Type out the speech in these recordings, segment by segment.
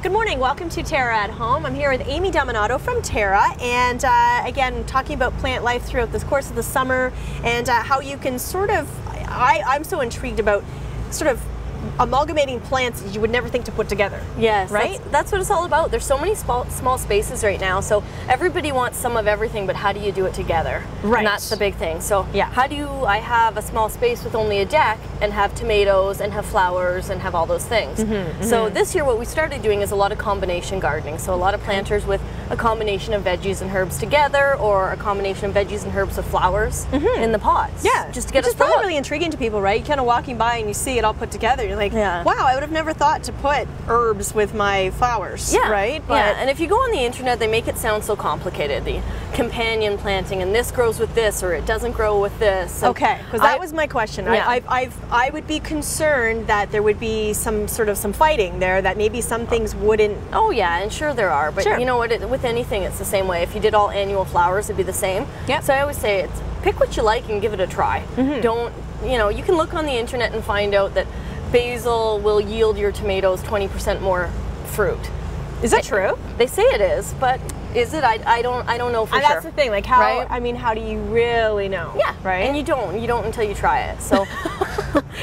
Good morning, welcome to Terra at Home. I'm here with Amii from Terra, and again, talking about plant life throughout the course of the summer and how you can sort of, I'm so intrigued about sort of amalgamating plants you would never think to put together. Yes, right? That's what it's all about. There's so many small spaces right now, so everybody wants some of everything, but how do you do it together? Right. And that's the big thing. So yeah, how do I have a small space with only a deck and have tomatoes and have flowers and have all those things? So this year what we started doing is a lot of combination gardening. So a lot of planters with a combination of veggies and herbs together, or a combination of veggies and herbs with flowers in the pots. Yeah, just to get us probably really intriguing to people, right? You're kind of walking by and you see it all put together. You're like, wow, I would have never thought to put herbs with my flowers, right? But yeah, and if you go on the internet, they make it sound so complicated. The companion planting, and this grows with this, or it doesn't grow with this. Okay, because that was my question. Yeah. I would be concerned that there would be some fighting there, that maybe some things wouldn't. Oh yeah, and sure there are, but you know what, with anything it's the same way. If you did all annual flowers, it'd be the same. Yep. So I always say, pick what you like and give it a try. Don't, you can look on the internet and find out that basil will yield your tomatoes 20% more fruit. Is that true? They say it is, but is it? I don't know for sure. That's the thing. Like how? Right? I mean, how do you really know? Yeah. Right. And you don't until you try it. So.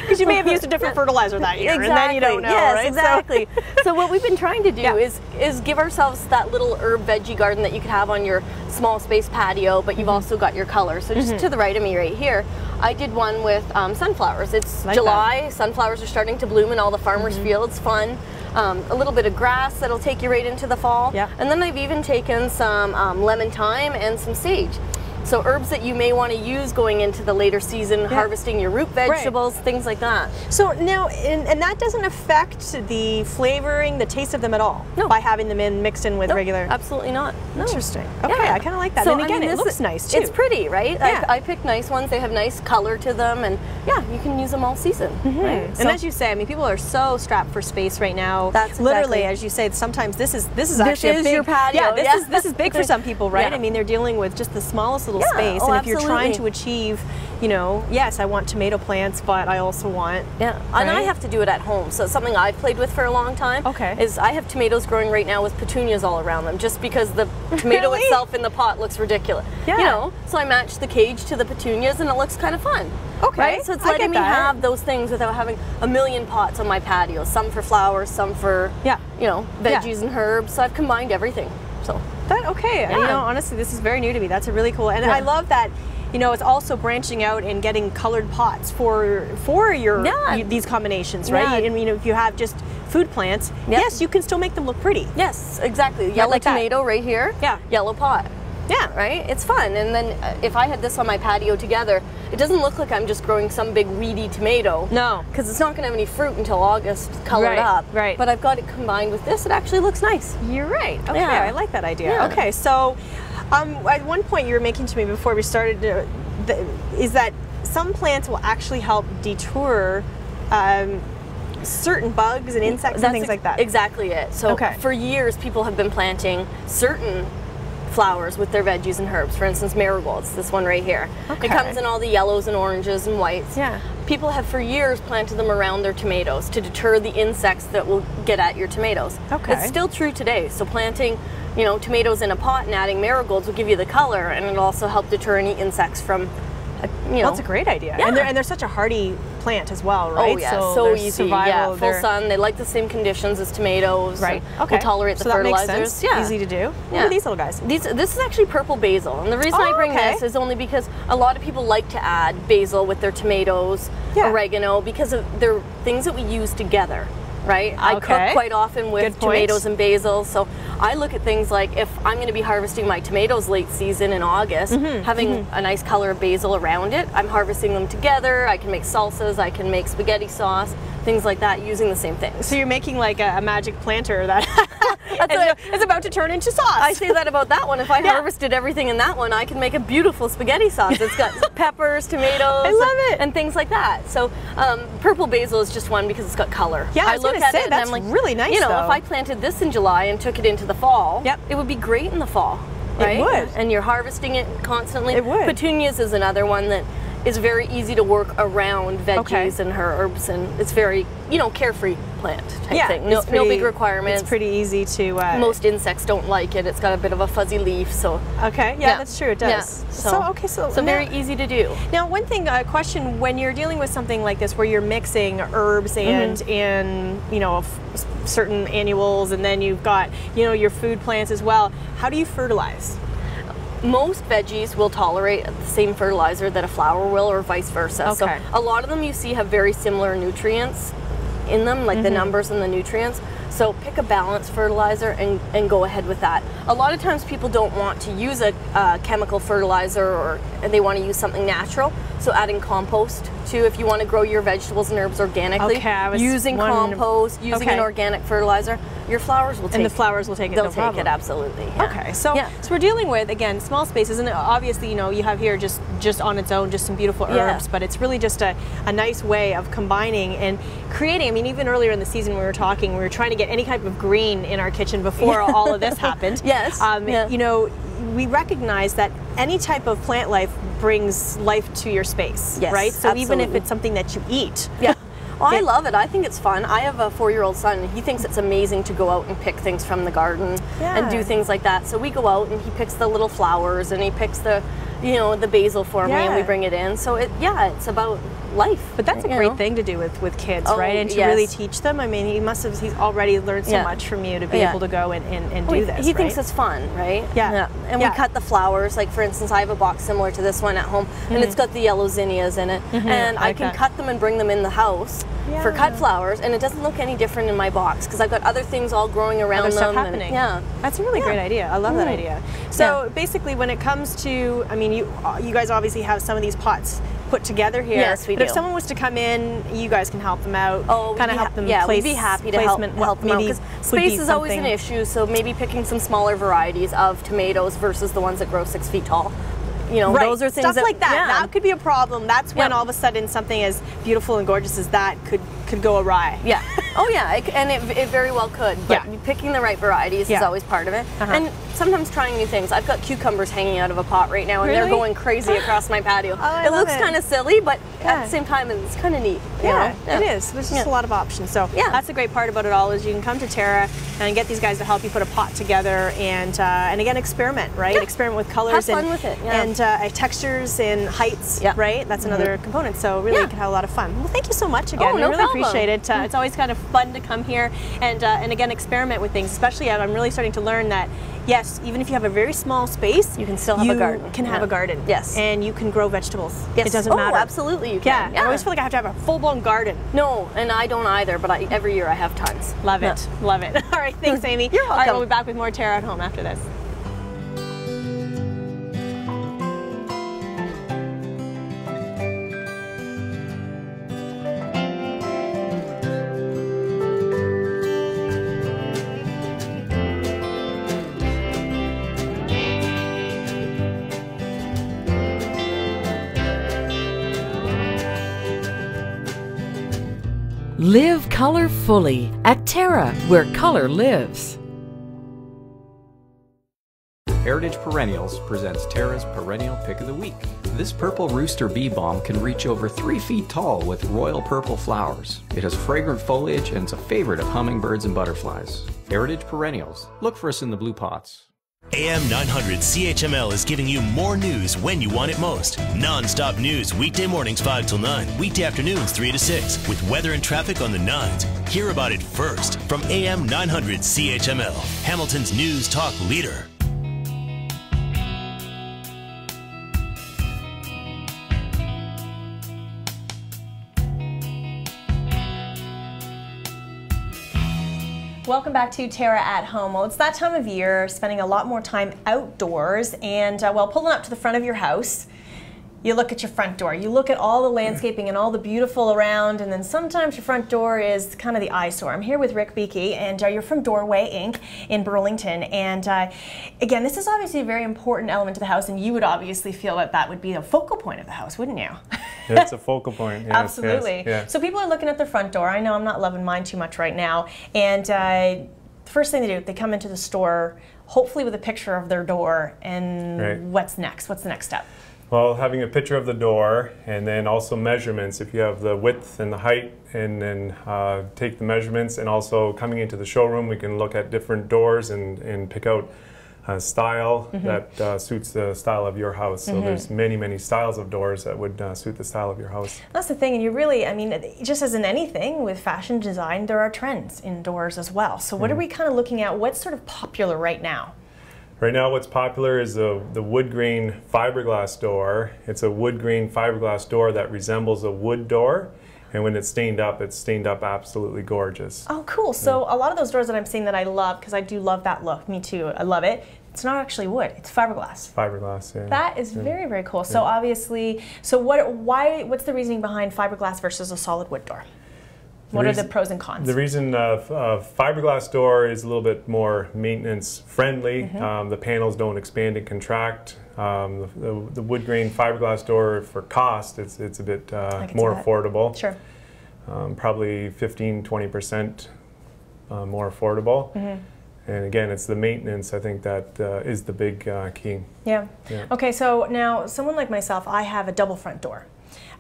Because you may have used a different fertilizer that year, and then you don't know, yes, right? Exactly. So what we've been trying to do is give ourselves that little herb veggie garden that you could have on your small space patio, but you've also got your color. So just to the right of me right here, I did one with sunflowers. It's July, sunflowers are starting to bloom in all the farmers' fields, fun. A little bit of grass that'll take you right into the fall. Yeah. And then I've even taken some lemon thyme and some sage. So herbs that you may want to use going into the later season, harvesting your root vegetables, things like that. So now, and that doesn't affect the flavoring, the taste of them at all? No. By having them mixed in with regular? Absolutely not. No. Interesting. Okay, I kind of like that. So, and again, it looks nice too. It's pretty, right? Yeah. I picked nice ones. They have nice color to them, and yeah, you can use them all season. Right? And as you say, I mean, people are so strapped for space right now. That's literally, as you say, sometimes this is actually a big, your patio. Yeah, this is big for some people, right? I mean, they're dealing with just the smallest little space, and if you're trying to achieve, yes, I want tomato plants, but I also want and I have to do it at home. So it's something I've played with for a long time. Is I have tomatoes growing right now with petunias all around them, just because the tomato itself in the pot looks ridiculous. So I match the cage to the petunias, and it looks kind of fun. Right? So it's letting me have those things without having a million pots on my patio. Some for flowers, some for veggies and herbs. So I've combined everything. So honestly, this is very new to me. That's a really cool, and I love that. It's also branching out and getting colored pots for your these combinations, right? And if you have just food plants, yes, you can still make them look pretty. Yes, exactly. Yellow tomato right here. Yeah. Yellow pot. Yeah. Right? It's fun. And then if I had this on my patio together, it doesn't look like I'm just growing some big weedy tomato. No. Because it's not going to have any fruit until August colored up. Right. But I've got it combined with this. It actually looks nice. You're right. Okay. I like that idea. Yeah. Okay. So at one point you were making to me before we started is that some plants will actually help deter certain bugs and insects and things like that. Exactly it. So for years people have been planting certain flowers with their veggies and herbs. For instance, marigolds, this one right here. It comes in all the yellows and oranges and whites. Yeah. People have for years planted them around their tomatoes to deter the insects that will get at your tomatoes. It's still true today. So planting tomatoes in a pot and adding marigolds will give you the color, and it'll also help deter any insects from that's a great idea. And they're such a hardy plant as well, right? Oh yeah, so easy. Survival, full sun. They like the same conditions as tomatoes. Right. Will tolerate the fertilizers. That makes sense. Easy to do. What are these little guys? This is actually purple basil, and the reason I bring this is only because a lot of people like to add basil with their tomatoes, oregano, because they're things that we use together. Right? I cook quite often with tomatoes and basil, so I look at things like, if I'm going to be harvesting my tomatoes late season in August, having a nice color of basil around it, I'm harvesting them together. I can make salsas, I can make spaghetti sauce, things like that, using the same things. So you're making like a magic planter that is about to turn into sauce. I say that about that one. If I harvested everything in that one, I can make a beautiful spaghetti sauce. It's got peppers, tomatoes, and things like that. So purple basil is just one because it's got color. Yeah, I look at it and I'm like, really nice. If I planted this in July and took it into the fall, it would be great in the fall. Right? It would. And you're harvesting it constantly. It would. Petunias is another one that is very easy to work around veggies and herbs, and it's very, you know, carefree plant type thing. No big requirements. It's pretty easy to... most insects don't like it. It's got a bit of a fuzzy leaf, so... Okay, yeah, that's true, it does. Yeah. So now, very easy to do. Now, one thing, question, when you're dealing with something like this, where you're mixing herbs and you know, certain annuals, and then you've got, you know, your food plants as well, how do you fertilize? Most veggies will tolerate the same fertilizer that a flower will, or vice versa. So a lot of them you see have very similar nutrients in them, like the numbers and the nutrients. So pick a balanced fertilizer and go ahead with that. A lot of times people don't want to use a chemical fertilizer, or they want to use something natural. So adding compost too, if you want to grow your vegetables and herbs organically, using compost, using an organic fertilizer, your flowers will take it. And the flowers will take it, they'll take it, absolutely. Yeah. Okay, so we're dealing with, again, small spaces, and obviously, you know, you have here just on its own just some beautiful herbs, but it's really just a nice way of combining and creating. I mean, even earlier in the season we were talking, we were trying to get any type of green in our kitchen before all of this happened. You know, we recognize that any type of plant life brings life to your space, right? So even if it's something that you eat. Well, I love it. I think it's fun. I have a 4-year-old son, and he thinks it's amazing to go out and pick things from the garden and do things like that. So we go out and he picks the little flowers, and he picks the, you know, the basil for me, and we bring it in. So it's about life. But that's a great thing to do with kids, right? And to really teach them. I mean, he's already learned so much from you to be able to go and do this. He thinks it's fun, right? And we cut the flowers. Like, for instance, I have a box similar to this one at home, and it's got the yellow zinnias in it. And I can cut them and bring them in the house for cut flowers, and it doesn't look any different in my box because I've got other things all growing around them. Stuff happening. That's a really great idea. I love that idea. So basically, when it comes to, I mean, you guys obviously have some of these pots put together here. Yes, we do. But if someone was to come in, you guys can help them out. Kind of help them. We'd be happy to help them out, because space is always an issue. So maybe picking some smaller varieties of tomatoes versus the ones that grow 6 feet tall. You know, those are things stuff like that. That could be a problem. That's when all of a sudden something as beautiful and gorgeous as that could go awry. And it very well could. But picking the right varieties is always part of it. And sometimes trying new things. I've got cucumbers hanging out of a pot right now, and they're going crazy across my patio. It looks kind of silly, but at the same time, it's kind of neat. It is. There's just a lot of options. So that's the great part about it all, is you can come to Terra and get these guys to help you put a pot together, and again, experiment, right? Experiment with colors. Have fun with it. And textures and heights, right? That's another component. So really, you can have a lot of fun. Well, thank you so much again. No we really problem. appreciate it. It's always kind of fun to come here and again, experiment with things. Especially, I'm really starting to learn that yes, even if you have a very small space, you can still have a garden. You can have a garden. Yes. And you can grow vegetables. Yes. It doesn't matter. Absolutely you can. I always feel like I have to have a full-blown garden. No, and I don't either, but every year I have tons. Love it. Love it. All right, thanks, Amy. You're welcome. All right, we'll be back with more Terra at Home after this. Live color fully at Terra, where color lives. Heritage Perennials presents Terra's Perennial Pick of the Week. This purple rooster bee balm can reach over 3 feet tall with royal purple flowers. It has fragrant foliage and it's a favorite of hummingbirds and butterflies. Heritage Perennials. Look for us in the blue pots. AM 900 CHML is giving you more news when you want it most. Non-stop news weekday mornings 5 till 9, weekday afternoons 3 to 6, with weather and traffic on the 9s. Hear about it first from AM 900 CHML, Hamilton's news talk leader. Welcome back to Terra at Home. Well, it's that time of year, spending a lot more time outdoors, and pulling up to the front of your house, you look at your front door. You look at all the landscaping and all the beautiful around, and then sometimes your front door is kind of the eyesore. I'm here with Rick Beakey, and you're from Doorway Inc. in Burlington. And again, this is obviously a very important element to the house, and you would obviously feel that that would be a focal point of the house, wouldn't you? It's a focal point. Yes, absolutely. yes. So people are looking at their front door. I know I'm not loving mine too much right now. And the first thing they do, they come into the store, hopefully with a picture of their door, and what's next? What's the next step? Well, having a picture of the door and then also measurements, if you have the width and the height, and then take the measurements, and also coming into the showroom we can look at different doors and pick out a style that suits the style of your house. So there's many styles of doors that would suit the style of your house. That's the thing, and you really, I mean, just as in anything with fashion design, there are trends in doors as well. So what are we kind of looking at? What's sort of popular right now? Right now what's popular is the wood grain fiberglass door. It's a wood grain fiberglass door that resembles a wood door, and when it's stained up absolutely gorgeous. Oh, cool. So a lot of those doors that I'm seeing that I love, because I do love that look, me too, I love it, it's not actually wood, it's fiberglass. Fiberglass, yeah. That is very cool. So obviously, so what's the reasoning behind fiberglass versus a solid wood door? What are the pros and cons? The reason fiberglass door is a little bit more maintenance friendly. The panels don't expand and contract. The wood grain fiberglass door, for cost, it's a bit more affordable. Sure. Probably 15–20% more affordable. And again, it's the maintenance, I think, that is the big key. Yeah. Okay, so now someone like myself, I have a double front door.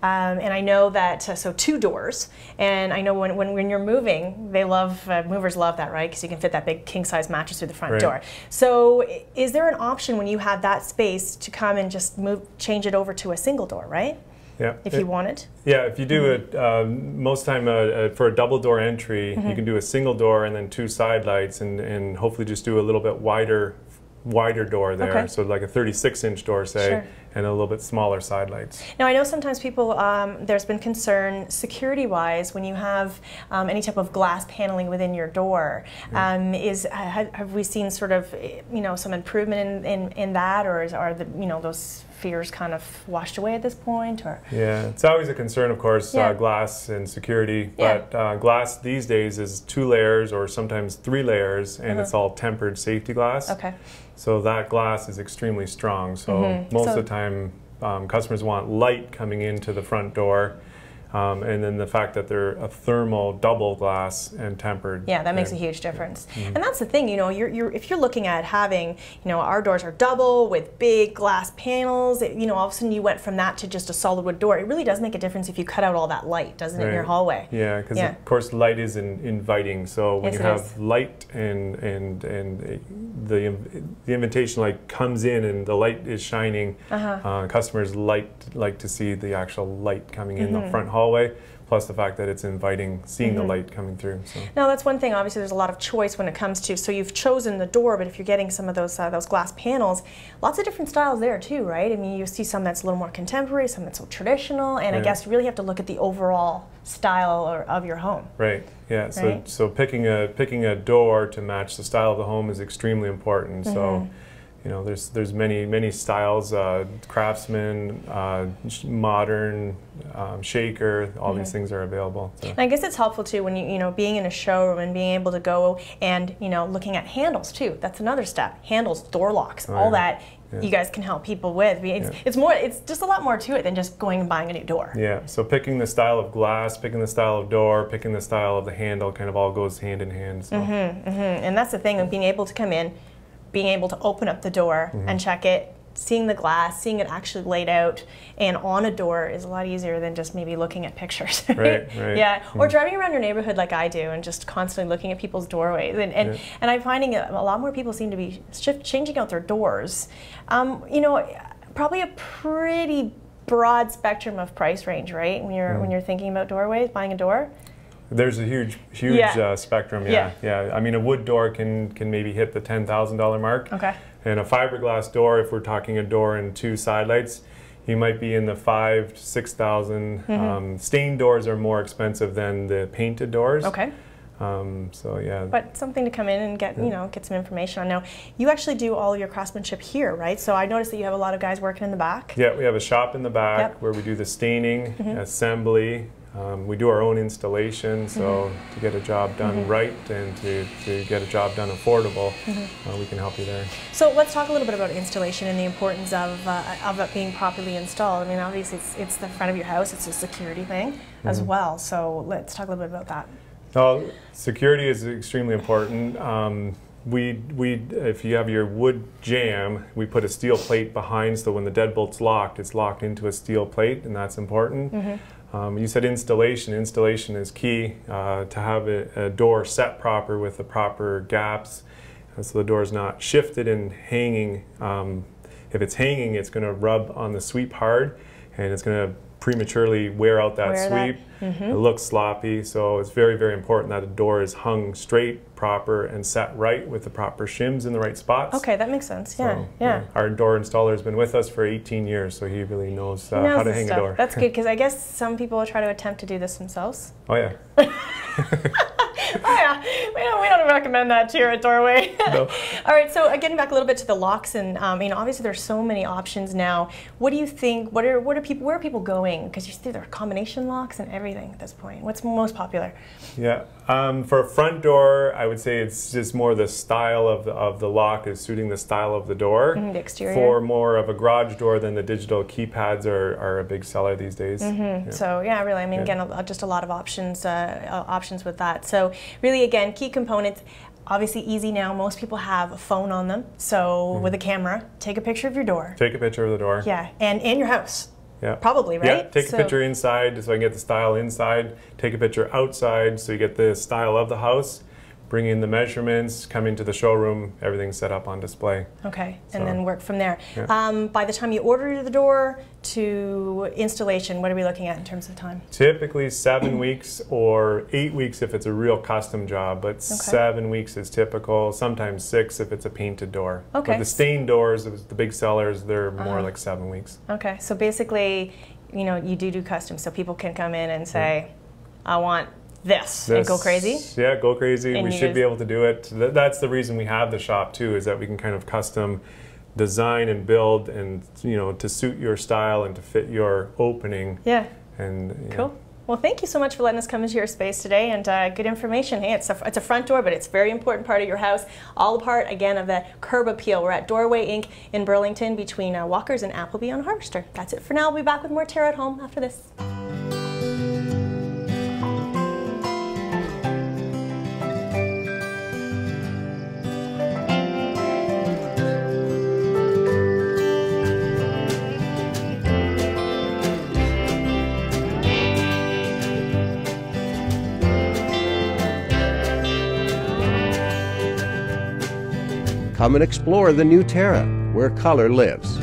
And I know that, so 2 doors, and I know when you're moving, they love, movers love that, right? Because you can fit that big king-size mattress through the front door. So is there an option when you have that space to come and just change it over to a single door, right? Yeah. If you want it? Yeah, if you do it, most time for a double door entry, you can do a single door and then 2 side lights, and hopefully just do a little bit wider door there, so like a 36-inch door, say, and a little bit smaller side lights. Now, I know sometimes people, there's been concern security-wise when you have any type of glass paneling within your door. Have we seen sort of, some improvement in that, or are the, those fears kind of washed away at this point? Or yeah, it's always a concern, of course, glass and security, but glass these days is 2 layers or sometimes 3 layers, and it's all tempered safety glass. Okay. So that glass is extremely strong. So most of the time customers want light coming into the front door, and then the fact that they're a thermal double glass and tempered. Yeah, that makes a huge difference. And that's the thing, if you're looking at having, our doors are double with big glass panels, all of a sudden you went from that to just a solid wood door. It really does make a difference if you cut out all that light, doesn't it, in your hallway? Yeah, because of course light is inviting. So when you have light and the invitation light comes in and the light is shining, customers like to see the actual light coming in the front hallway, plus the fact that it's inviting, seeing the light coming through. So. Now that's one thing, obviously there's a lot of choice when it comes to, so you've chosen the door, but if you're getting some of those glass panels, lots of different styles there too, right? I mean, you see some that's a little more contemporary, some that's traditional, and I guess you really have to look at the overall style of your home. Right, yeah, so picking a door to match the style of the home is extremely important. So. There's many styles, Craftsman, modern, shaker, all these things are available. So. And I guess it's helpful too when you being in a showroom and being able to go and looking at handles too. That's another step. Handles, door locks, all that. You guys can help people with. It's just a lot more to it than just going and buying a new door. Yeah, so picking the style of glass, picking the style of door, picking the style of the handle kind of all goes hand in hand. So. And that's the thing of being able to come in, being able to open up the door and check it, seeing the glass, seeing it actually laid out and on a door is a lot easier than just maybe looking at pictures. Right? Yeah, or driving around your neighborhood like I do and just constantly looking at people's doorways. And I'm finding a lot more people seem to be changing out their doors. Probably a pretty broad spectrum of price range, right? When you're thinking about doorways, buying a door. There's a huge spectrum. Yeah. I mean, a wood door can maybe hit the $10,000 mark. Okay. And a fiberglass door, if we're talking a door and 2 side lights, you might be in the $5,000 to $6,000. Stained doors are more expensive than the painted doors. Okay. So yeah. But something to come in and get get some information on. Now, you actually do all of your craftsmanship here, right? So I noticed that you have a lot of guys working in the back. Yeah, we have a shop in the back where we do the staining, assembly. We do our own installation, so to get a job done right and to get a job done affordable, we can help you there. So let's talk a little bit about installation and the importance of it being properly installed. I mean, obviously it's the front of your house, it's a security thing as well, so let's talk a little bit about that. Well, security is extremely important. If you have your wood jamb, we put a steel plate behind, so when the deadbolt's locked, it's locked into a steel plate, and that's important. You said installation. Installation is key to have a door set proper with the proper gaps, so the door is not shifted and hanging. If it's hanging, it's going to rub on the sweep hard, and it's going to prematurely wear out that sweep. It looks sloppy, so it's very, very important that the door is hung straight, proper, and set right with the proper shims in the right spots. Okay, that makes sense. So, yeah. Our door installer has been with us for 18 years, so he really knows how to hang a door. That's good, because I guess some people try to attempt to do this themselves. Oh yeah. Oh yeah, we don't recommend that to your doorway. No. All right, so getting back a little bit to the locks, and obviously there's so many options now. What do you think? Where are people going? Because you see there are combination locks and everything at this point. What's most popular? Yeah, for a front door, I would say it's just more the style of the lock is suiting the style of the door. The exterior. For more of a garage door, then the digital keypads are a big seller these days. Yeah. So yeah, really, I mean, again, just a lot of options with that. So really, again, key components. Obviously easy now. Most people have a phone on them. So with a camera, take a picture of your door. Take a picture of the door. Yeah, and in your house. Yeah. Probably, right? Yeah, take a picture inside so I can get the style inside. Take a picture outside so you get the style of the house. Bring in the measurements, come into the showroom, everything's set up on display. Okay, and then work from there. Yeah. By the time you order the door to installation, what are we looking at in terms of time? Typically 7 weeks or 8 weeks if it's a real custom job, but 7 weeks is typical, sometimes 6 if it's a painted door. Okay. But the stained doors, the big sellers, they're more like 7 weeks. Okay, so basically, you do custom, so people can come in and say, I want this and go crazy? Yeah, go crazy. And we should be able to do it. That's the reason we have the shop too, is that we can kind of custom design and build and to suit your style and to fit your opening. Yeah. And cool. Well, thank you so much for letting us come into your space today, and good information. Hey, it's a front door, but it's a very important part of your house. All a part, again, of the curb appeal. We're at Doorway Inc. in Burlington between Walkers and Appleby on Harvester. That's it for now. We'll be back with more TERRA at Home after this. Come and explore the new TERRA, where color lives.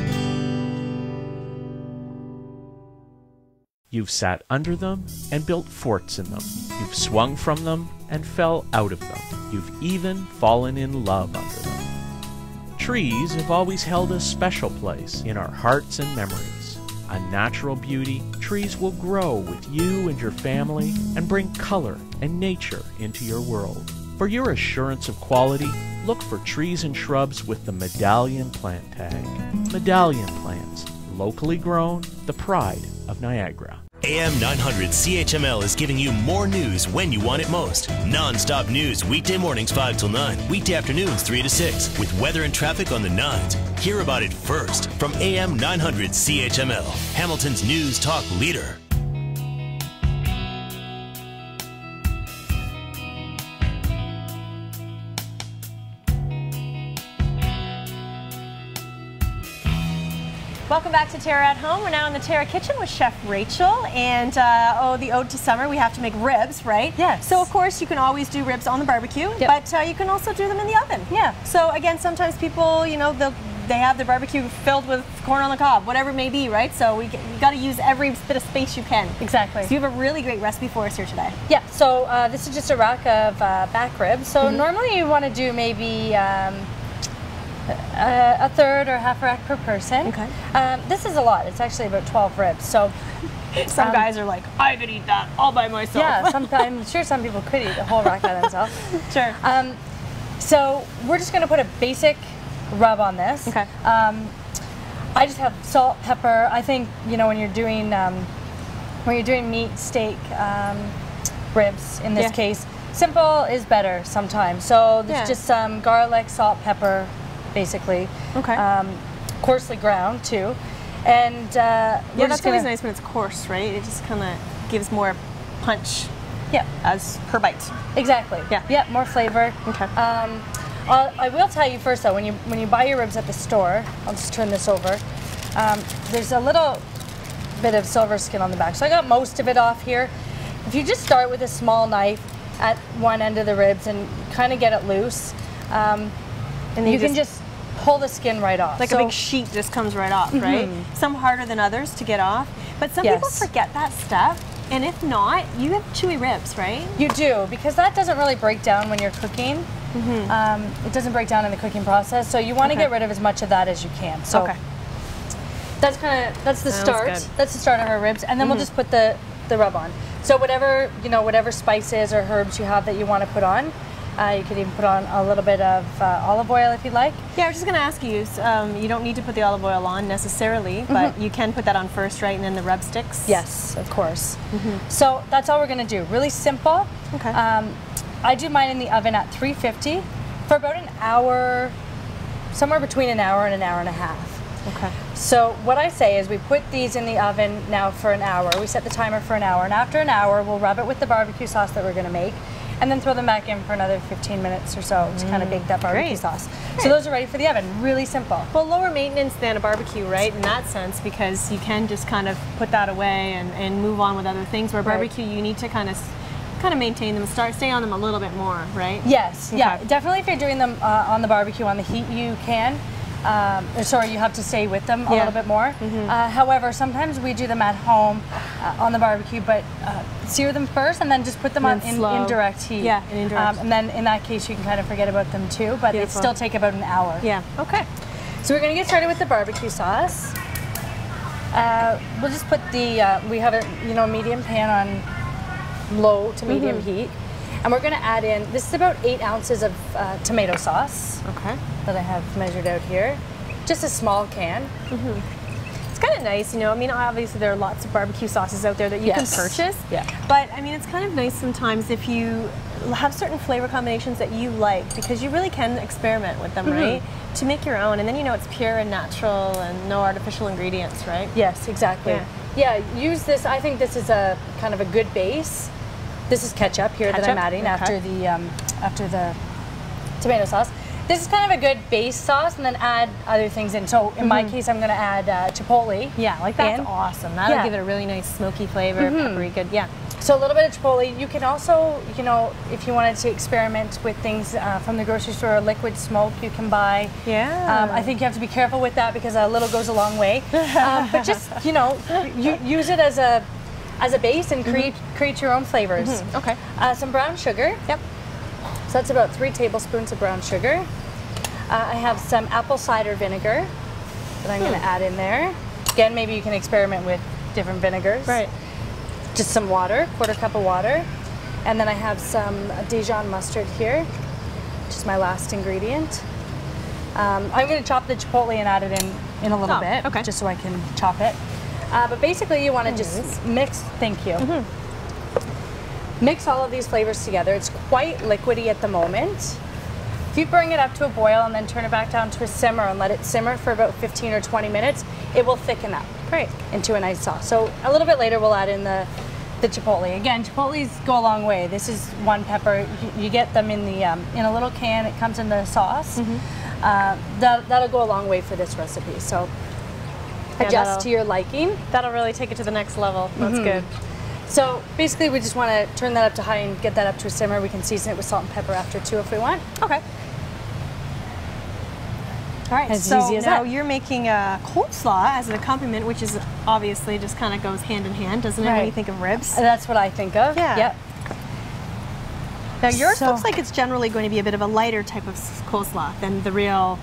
You've sat under them and built forts in them. You've swung from them and fell out of them. You've even fallen in love under them. Trees have always held a special place in our hearts and memories. A natural beauty, trees will grow with you and your family and bring color and nature into your world. For your assurance of quality, look for trees and shrubs with the Medallion plant tag. Medallion plants, locally grown, the pride of Niagara. AM 900 CHML is giving you more news when you want it most. Non-stop news weekday mornings 5 till 9, weekday afternoons 3 to 6, with weather and traffic on the 9s. Hear about it first from AM 900 CHML, Hamilton's news talk leader. Welcome back to TERRA at Home. We're now in the TERRA kitchen with Chef Rachel, and the ode to summer, we have to make ribs, right? Yes. So of course you can always do ribs on the barbecue, but you can also do them in the oven. Yeah. So again, sometimes people, they have their barbecue filled with corn on the cob, whatever it may be, right? So you got to use every bit of space you can. Exactly. So you have a really great recipe for us here today. Yeah. So this is just a rack of back ribs. So normally you want to do maybe a third or half rack per person. Okay. This is a lot. It's actually about 12 ribs. So some guys are like, I could eat that all by myself. Yeah, I'm sure some people could eat a whole rack by themselves. Sure. So we're just going to put a basic rub on this. Okay. I just have salt, pepper. I think when you're doing meat, steak, ribs in this case, simple is better sometimes. So there's just some garlic, salt, pepper, basically. Okay. Coarsely ground too, and that's always nice when it's coarse, right? It just kind of gives more punch. Yeah. As per bite. Exactly. Yeah. Yeah. More flavor. Okay. I will tell you first though, when you buy your ribs at the store, I'll just turn this over. There's a little bit of silver skin on the back, so I got most of it off here. If you just start with a small knife at one end of the ribs and kind of get it loose, and you can just pull the skin right off. Like a big sheet just comes right off, right? Some harder than others to get off, but some people forget that step. And if not, you have chewy ribs, right? You do, because that doesn't really break down when you're cooking. It doesn't break down in the cooking process, so you want to get rid of as much of that as you can. So that's the start. That's the start of our ribs, and then we'll just put the rub on. So whatever whatever spices or herbs you have that you want to put on. You could even put on a little bit of olive oil if you'd like. Yeah, I was just going to ask you, you don't need to put the olive oil on necessarily, but you can put that on first, right, and then the rub sticks? Yes, of course. So that's all we're going to do. Really simple. Okay. I do mine in the oven at 350 for about an hour, somewhere between an hour and a half. Okay. So what I say is we put these in the oven now for an hour. We set the timer for an hour, and after an hour we'll rub it with the barbecue sauce that we're going to make, and then throw them back in for another 15 minutes or so to kind of bake that barbecue sauce. So those are ready for the oven. Really simple. Well, lower maintenance than a barbecue, right, in that sense, because you can just kind of put that away and move on with other things, where barbecue you need to kind of maintain them, stay on them a little bit more, right? Yes, yeah, definitely. If you're doing them on the barbecue, on the heat, you can. Sorry, you have to stay with them a little bit more. However, sometimes we do them at home on the barbecue, but sear them first and then just put them on in indirect heat. Yeah, in indirect. And then in that case, you can kind of forget about them too, but they still take about an hour. Yeah, okay. So we're going to get started with the barbecue sauce. We'll just put the, we have a medium pan on low to medium heat. And we're going to add in, this is about 8 ounces of tomato sauce that I have measured out here. Just a small can. It's kind of nice, I mean, obviously there are lots of barbecue sauces out there that you can purchase. But I mean, it's kind of nice sometimes if you have certain flavor combinations that you like, because you really can experiment with them, right? To make your own, and then it's pure and natural and no artificial ingredients, right? Yes, exactly. Yeah, use this. I think this is a kind of a good base. This is ketchup here that I'm adding after the tomato sauce. This is kind of a good base sauce, and then add other things in. So in my case, I'm going to add chipotle. Yeah, like that's awesome. That'll give it a really nice smoky flavor, peppery, good. Yeah. So a little bit of chipotle. You can also, if you wanted to experiment with things from the grocery store, liquid smoke you can buy. Yeah. I think you have to be careful with that because a little goes a long way. But just use it as a base and create your own flavors. Okay. Some brown sugar. Yep. So that's about 3 tablespoons of brown sugar. I have some apple cider vinegar that I'm going to add in there. Again, maybe you can experiment with different vinegars. Right. Just some water, 1/4 cup of water. And then I have some Dijon mustard here, which is my last ingredient. I'm going to chop the chipotle and add it in a little bit, just so I can chop it. But basically you want to just mix, mix all of these flavors together. It's quite liquidy at the moment. If you bring it up to a boil and then turn it back down to a simmer and let it simmer for about 15 or 20 minutes, it will thicken up into a nice sauce. So a little bit later we'll add in the chipotle. Again, chipotles go a long way. This is 1 pepper. You get them in the in a little can. It comes in the sauce. That'll go a long way for this recipe. So adjust to your liking. That'll really take it to the next level. That's good. So basically we just want to turn that up to high and get that up to a simmer. We can season it with salt and pepper after too if we want. Okay. All right, as easy as now that. You're making a coleslaw as an accompaniment, which is obviously just kind of goes hand in hand, doesn't it, when you think of ribs? That's what I think of. Yeah. Yep. Now yours looks like it's generally going to be a bit of a lighter type of coleslaw than the real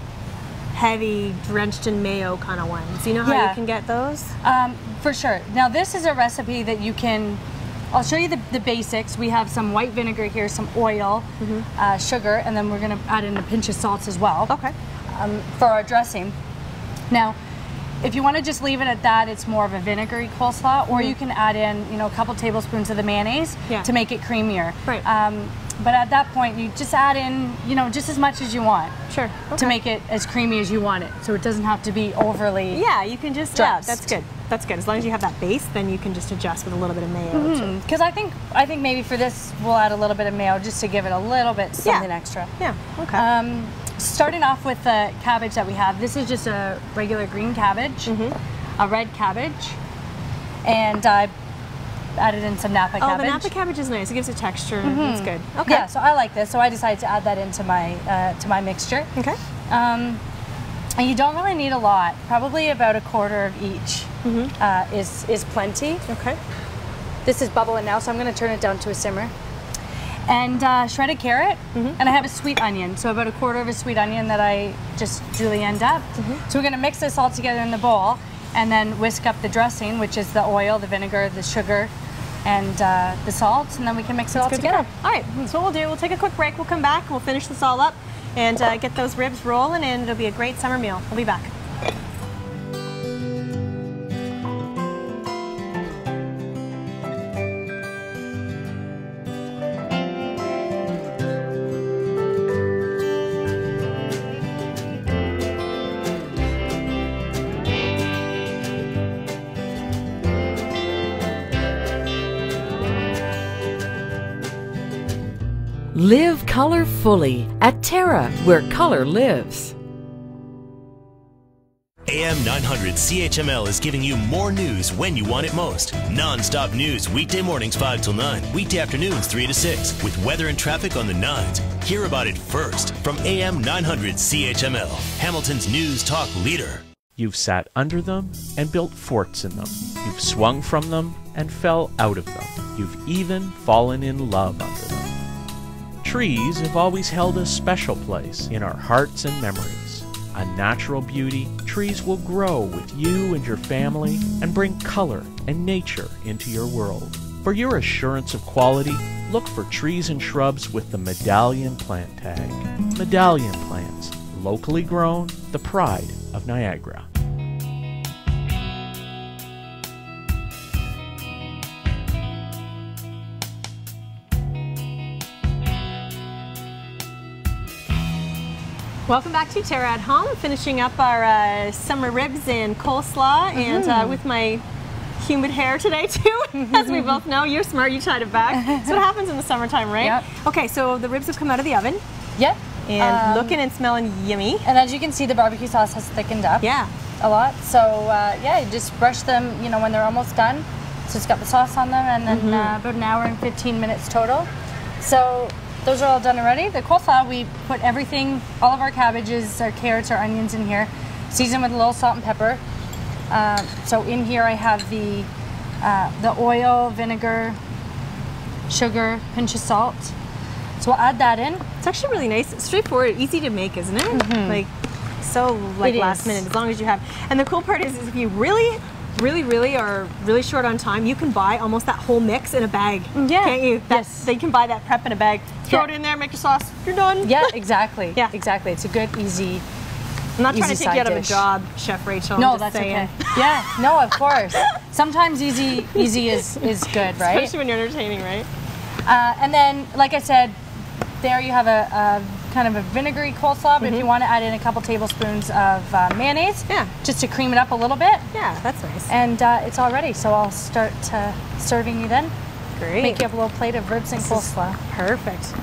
heavy, drenched in mayo kind of ones. You know how you can get those? For sure. Now this is a recipe that you can, I'll show you the basics. We have some white vinegar here, some oil, sugar, and then we're going to add in a pinch of salt as well. Okay. For our dressing. Now, if you want to just leave it at that, it's more of a vinegary coleslaw, or you can add in, you know, a couple tablespoons of the mayonnaise to make it creamier. Right. But at that point, you just add in, you know, just as much as you want. Sure. Okay. To make it as creamy as you want it, so it doesn't have to be overly. Yeah, you can just. dressed. Yeah, that's good. That's good. As long as you have that base, then you can just adjust with a little bit of mayo. Because I think maybe for this we'll add a little bit of mayo just to give it a little bit something extra. Yeah. Okay. Starting off with the cabbage that we have, this is just a regular green cabbage, a red cabbage, and I added in some Napa cabbage. Oh, the Napa cabbage is nice. It gives a texture. It's good. Okay. Yeah, so I like this. So I decided to add that into my mixture. Okay. And you don't really need a lot. Probably about a quarter of each is plenty. Okay. This is bubbling now, so I'm going to turn it down to a simmer. And shredded carrot, and I have a sweet onion, so about a quarter of a sweet onion that I just julienned up. So we're going to mix this all together in the bowl, and then whisk up the dressing, which is the oil, the vinegar, the sugar, and the salt, and then we can mix it all together. All right, so what we'll do, we'll take a quick break, we'll come back, we'll finish this all up, and get those ribs rolling, and it'll be a great summer meal. We'll be back. Live color fully at Terra, where color lives. AM 900 CHML is giving you more news when you want it most. Non-stop news weekday mornings 5 till 9, weekday afternoons 3 to 6, with weather and traffic on the 9s. Hear about it first from AM 900 CHML, Hamilton's news talk leader. You've sat under them and built forts in them. You've swung from them and fell out of them. You've even fallen in love under them. Trees have always held a special place in our hearts and memories. A natural beauty, trees will grow with you and your family and bring color and nature into your world. For your assurance of quality, look for trees and shrubs with the Medallion plant tag. Medallion plants, locally grown, the pride of Niagara. Welcome back to Terra at Home, finishing up our summer ribs and coleslaw, and with my humid hair today too, as we both know. You're smart, you tied it back. That's what happens in the summertime, right? Yep. Okay, so the ribs have come out of the oven. Yep. And looking and smelling yummy. And as you can see, the barbecue sauce has thickened up. Yeah. A lot. So yeah, you just brush them, you know, when they're almost done. So it's got the sauce on them, and then about an hour and 15 minutes total. So those are all done already. The coleslaw, we put everything, all of our cabbages, our carrots, our onions in here, seasoned with a little salt and pepper. So in here I have the oil, vinegar, sugar, pinch of salt. So we'll add that in. It's actually really nice. It's straightforward, easy to make, isn't it? Like, so like last minute, as long as you have. And the cool part is if you really are really short on time, you can buy almost that whole mix in a bag. Yeah. Can't you? Yes. They can buy that prep in a bag. Throw it in there, make your sauce, you're done. Yeah, exactly. Yeah. Exactly. It's a good, easy. I'm not trying to take you out of a dish. job, Chef Rachel. No, I'm just that's saying. okay. Yeah, no, of course. Sometimes easy is good, right? Especially when you're entertaining, right? And then, like I said, there you have a kind of a vinegary coleslaw, but if you want to add in a couple tablespoons of mayonnaise, just to cream it up a little bit. Yeah, that's nice. And it's all ready, so I'll start serving you then. Great. Make you up a little plate of ribs and coleslaw. Perfect.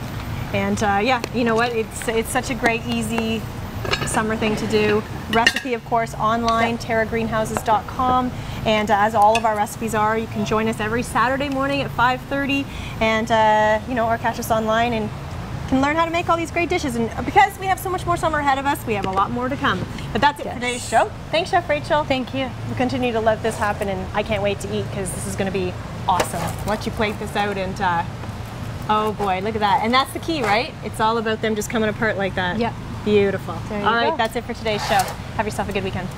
And yeah, you know what? It's such a great, easy summer thing to do. Recipe, of course, online, terragreenhouses.com. And as all of our recipes are, you can join us every Saturday morning at 5:30, and you know, or catch us online and can learn how to make all these great dishes. And because we have so much more summer ahead of us, we have a lot more to come. But that's it for today's show. Thanks, Chef Rachel. Thank you. We'll continue to let this happen, and I can't wait to eat because this is going to be awesome. I'll let you plate this out, and oh boy, look at that. And that's the key, right? It's all about them just coming apart like that. Yeah. Beautiful. There you all right, go. that's it for today's show. Have yourself a good weekend.